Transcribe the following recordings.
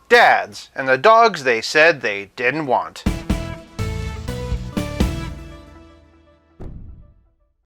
dads, and the dogs they said they didn't want.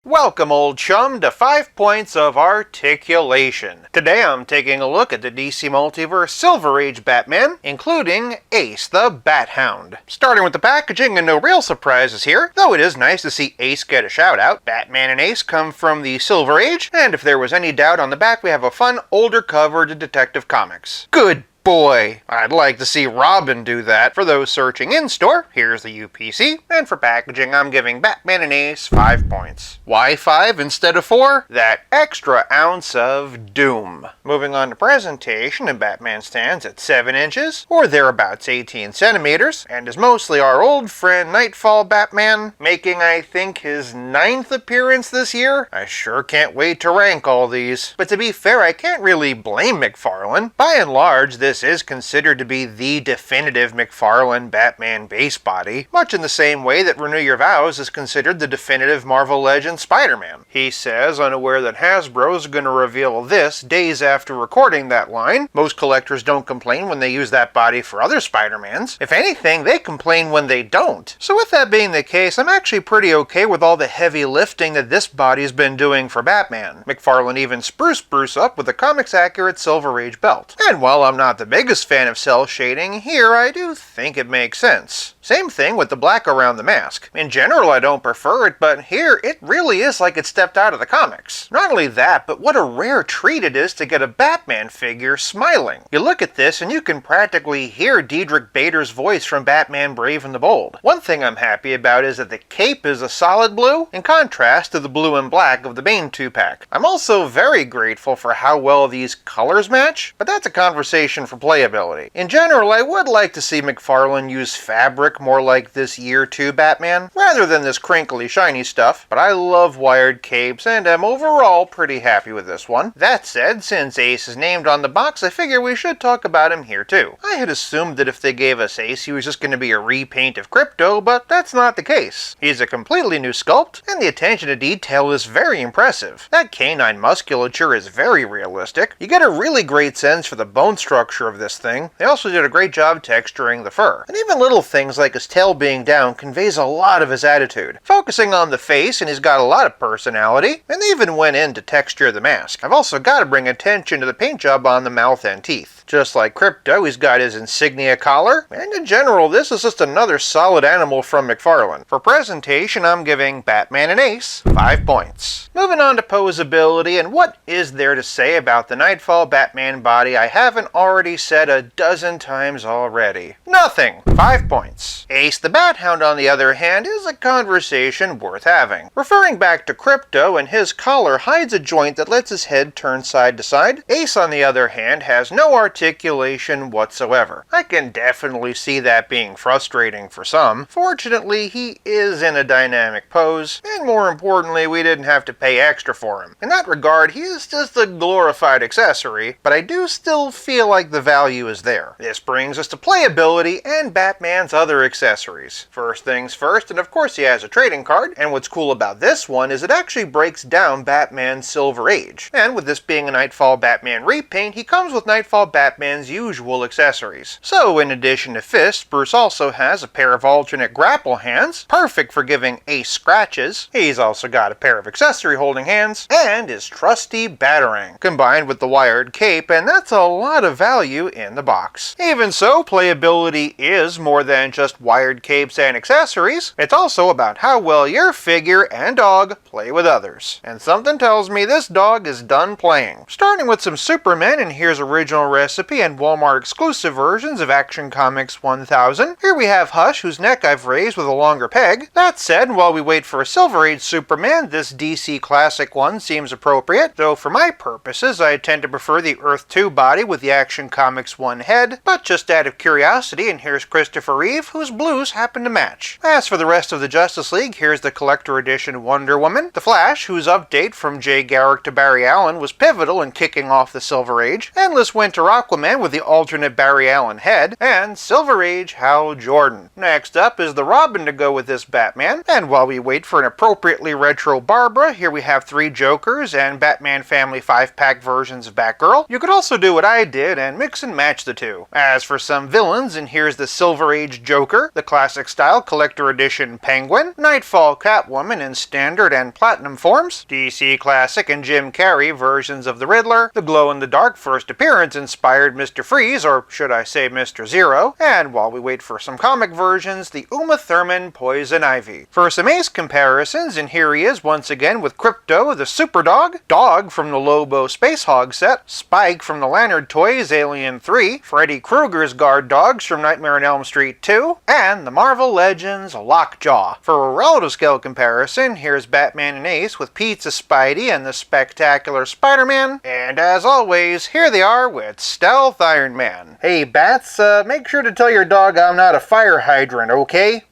Welcome, old chum, to 5 Points of Articulation. Today I'm taking a look at the DC Multiverse Silver Age Batman, including Ace the Bat-Hound. Starting with the packaging, and no real surprises here, though it is nice to see Ace get a shout out. Batman and Ace come from the Silver Age, and if there was any doubt on the back, we have a fun, older cover to Detective Comics. Good boy, I'd like to see Robin do that. For those searching in-store, here's the UPC, and for packaging I'm giving Batman and Ace 5 points. Why 5 instead of 4? That extra ounce of doom. Moving on to presentation, and Batman stands at 7 inches, or thereabouts 18 centimeters, and is mostly our old friend Nightfall Batman, making I think his 9th appearance this year. I sure can't wait to rank all these. But to be fair, I can't really blame McFarlane. By and large, this is considered to be the definitive McFarlane Batman base body, much in the same way that Renew Your Vows is considered the definitive Marvel Legends Spider-Man. He says, unaware that Hasbro's going to reveal this days after recording that line. Most collectors don't complain when they use that body for other Spider-Mans. If anything, they complain when they don't. So with that being the case, I'm actually pretty okay with all the heavy lifting that this body's been doing for Batman. McFarlane even spruced Bruce up with a comics-accurate Silver Age belt. And while I'm not the biggest fan of cell shading, here I do think it makes sense. Same thing with the black around the mask. In general, I don't prefer it, but here it really is like it stepped out of the comics. Not only that, but what a rare treat it is to get a Batman figure smiling. You look at this and you can practically hear Diedrich Bader's voice from Batman Brave and the Bold. One thing I'm happy about is that the cape is a solid blue, in contrast to the blue and black of the Bane 2-pack. I'm also very grateful for how well these colors match, but that's a conversation for Playability. In general, I would like to see McFarlane use fabric more like this Year 2 Batman, rather than this crinkly shiny stuff, but I love wired capes and am overall pretty happy with this one. That said, since Ace is named on the box, I figure we should talk about him here too. I had assumed that if they gave us Ace, he was just going to be a repaint of Crypto, but that's not the case. He's a completely new sculpt, and the attention to detail is very impressive. That canine musculature is very realistic. You get a really great sense for the bone structure of this thing. They also did a great job texturing the fur. And even little things like his tail being down conveys a lot of his attitude. Focusing on the face, and he's got a lot of personality, and they even went in to texture the mask. I've also got to bring attention to the paint job on the mouth and teeth. Just like Crypto, he's got his insignia collar, and in general, this is just another solid animal from McFarlane. For presentation, I'm giving Batman and Ace 5 points. Moving on to Posability, and what is there to say about the Nightfall Batman body I haven't already said a dozen times already? Nothing! 5 points. Ace the Bat-Hound, on the other hand, is a conversation worth having. Referring back to Crypto, and his collar hides a joint that lets his head turn side to side, Ace, on the other hand, has no articulation whatsoever. I can definitely see that being frustrating for some. Fortunately, he is in a dynamic pose, and more importantly, we didn't have to pay extra for him. In that regard, he is just a glorified accessory, but I do still feel like the value is there. This brings us to Playability and Batman's other accessories. First things first, and of course he has a trading card, and what's cool about this one is it actually breaks down Batman's Silver Age. And with this being a Nightfall Batman repaint, he comes with Nightfall Batman's usual accessories. So in addition to fists, Bruce also has a pair of alternate grapple hands, perfect for giving Ace scratches. He's also got a pair of accessory holding hands, and his trusty Batarang, combined with the wired cape, and that's a lot of value in the box. Even so, Playability is more than just wired capes and accessories. It's also about how well your figure and dog play with others. And something tells me this dog is done playing. Starting with some Supermen, and here's original recipe and Walmart exclusive versions of Action Comics 1000. Here we have Hush, whose neck I've raised with a longer peg. That said, while we wait for a Silver Age Superman, this DC Classic one seems appropriate, though for my purposes I tend to prefer the Earth 2 body with the Action Comics 1 head, but just out of curiosity, and here's Christopher Reeve, whose blues happen to match. As for the rest of the Justice League, here's the Collector Edition Wonder Woman, the Flash, whose update from Jay Garrick to Barry Allen was pivotal in kicking off the Silver Age, Endless Winter Aquaman with the alternate Barry Allen head, and Silver Age Hal Jordan. Next up is the Robin to go with this Batman, and while we wait for an appropriately retro Barbara, here we have 3 Jokers and Batman Family 5-pack versions of Batgirl. You could also do what I did and mix and match the two. As for some villains, and here's the Silver Age Joker, the classic style collector edition Penguin, Nightfall Catwoman in standard and platinum forms, DC Classic and Jim Carrey versions of the Riddler, the glow-in-the-dark first appearance inspired Mr. Freeze, or should I say Mr. Zero, and while we wait for some comic versions, the Uma Thurman Poison Ivy. For some Ace comparisons, and here he is once again with Crypto the Superdog, Dog from the Lobo Space Hog set, Spike from the Lantern Toys Alien 3, Freddy Krueger's guard dogs from Nightmare on Elm Street 2, and the Marvel Legends Lockjaw. For a relative scale comparison, here's Batman and Ace with Pizza Spidey and the Spectacular Spider-Man, and as always, here they are with Stealth Iron Man. Hey Bats, make sure to tell your dog I'm not a fire hydrant, okay?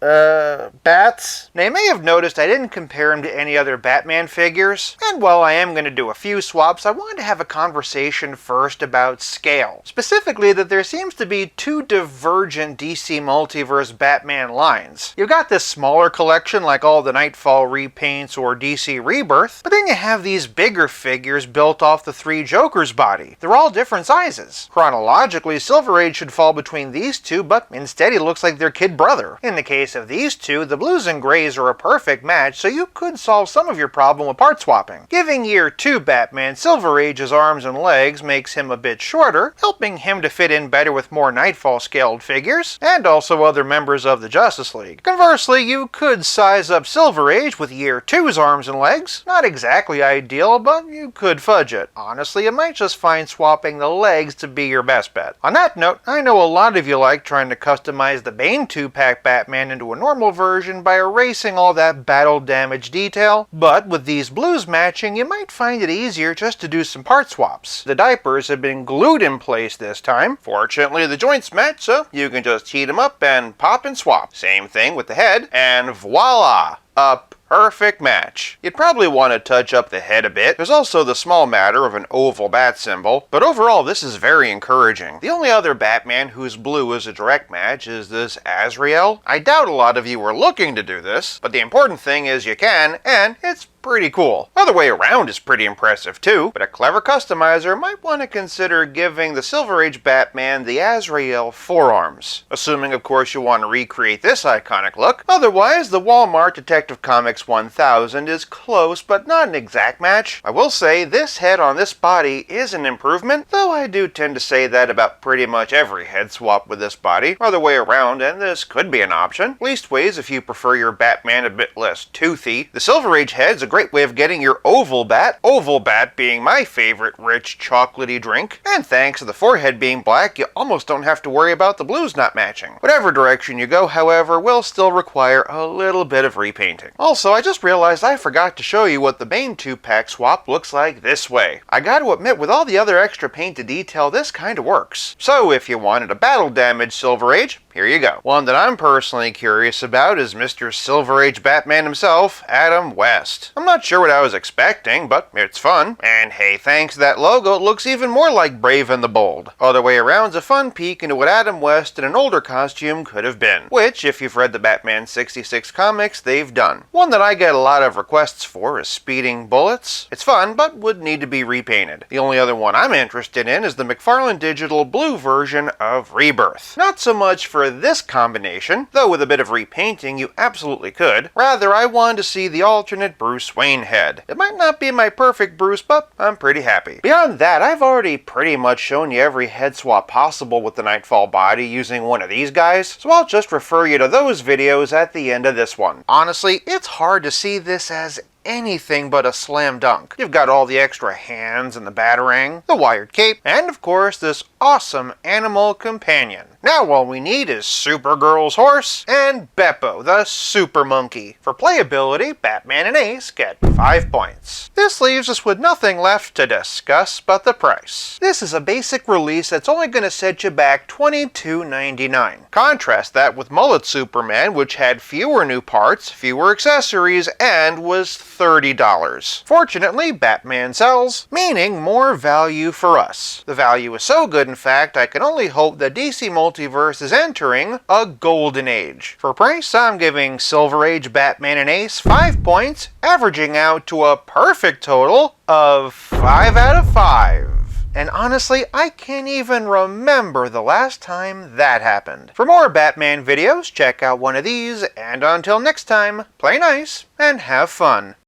Bats? Now you may have noticed I didn't compare him to any other Batman figures, and while I am going to do a few swaps, I wanted to have a conversation first about scale. Specifically that there seems to be 2 divergent DC Multiverse Batman lines. You've got this smaller collection like all the Nightfall repaints or DC Rebirth, but then you have these bigger figures built off the 3 Jokers body. They're all different sizes. Chronologically, Silver Age should fall between these 2, but instead he looks like their kid brother. In the case of these 2, the blues and grays are a perfect match, so you could solve some of your problem with part swapping. Giving Year 2 Batman Silver Age's arms and legs makes him a bit shorter, helping him to fit in better with more Nightfall scaled figures, and also other members of the Justice League. Conversely, you could size up Silver Age with Year 2's arms and legs. Not exactly ideal, but you could fudge it. Honestly, you might just find swapping the legs to be your best bet. On that note, I know a lot of you like trying to customize the Bane 2-pack Batman into a normal version by erasing all that battle damage detail, but with these blues matching, you might find it easier just to do some part swaps. The diapers have been glued in place this time. Fortunately, the joints match, so you can just heat them up and pop and swap. Same thing with the head, and voila! A perfect match. You'd probably want to touch up the head a bit. There's also the small matter of an oval bat symbol, but overall this is very encouraging. The only other Batman whose blue is a direct match is this Azrael. I doubt a lot of you were looking to do this, but the important thing is you can, and it's pretty cool. Other way around is pretty impressive too, but a clever customizer might want to consider giving the Silver Age Batman the Azrael forearms. Assuming of course you want to recreate this iconic look. Otherwise, the Walmart Detective Comics 1000 is close but not an exact match. I will say this head on this body is an improvement, though I do tend to say that about pretty much every head swap with this body. Other way around, and this could be an option. Leastways if you prefer your Batman a bit less toothy. The Silver Age head's a great way of getting your oval bat being my favorite rich chocolatey drink, and thanks to the forehead being black, you almost don't have to worry about the blues not matching. Whatever direction you go, however, will still require a little bit of repainting. Also, I just realized I forgot to show you what the Bane 2-pack swap looks like this way. I gotta admit, with all the other extra painted detail, this kinda works. So if you wanted a battle damage Silver Age, here you go. One that I'm personally curious about is Mr. Silver Age Batman himself, Adam West. I'm not sure what I was expecting, but it's fun. And hey, thanks to that logo, it looks even more like Brave and the Bold. Other way around's a fun peek into what Adam West in an older costume could have been, which, if you've read the Batman 66 comics, they've done. One that I get a lot of requests for is Speeding Bullets. It's fun, but would need to be repainted. The only other one I'm interested in is the McFarlane Digital blue version of Rebirth. Not so much for this combination, though with a bit of repainting you absolutely could. Rather, I wanted to see the alternate Bruce Wayne head. It might not be my perfect Bruce, but I'm pretty happy. Beyond that, I've already pretty much shown you every head swap possible with the Nightfall body using one of these guys, so I'll just refer you to those videos at the end of this one. Honestly, it's hard to see this as anything but a slam dunk. You've got all the extra hands and the batarang, the wired cape, and of course this awesome animal companion. Now all we need is Supergirl's horse and Beppo, the super monkey. For playability, Batman and Ace get 5 points. This leaves us with nothing left to discuss but the price. This is a basic release that's only going to set you back $22.99. Contrast that with Mullet Superman, which had fewer new parts, fewer accessories, and was $30. Fortunately, Batman sells, meaning more value for us. The value is so good, in fact, I can only hope that DC Multiverse is entering a golden age. For price, I'm giving Silver Age Batman and Ace 5 points, averaging out to a perfect total of 5 out of 5. And honestly, I can't even remember the last time that happened. For more Batman videos, check out one of these, and until next time, play nice and have fun.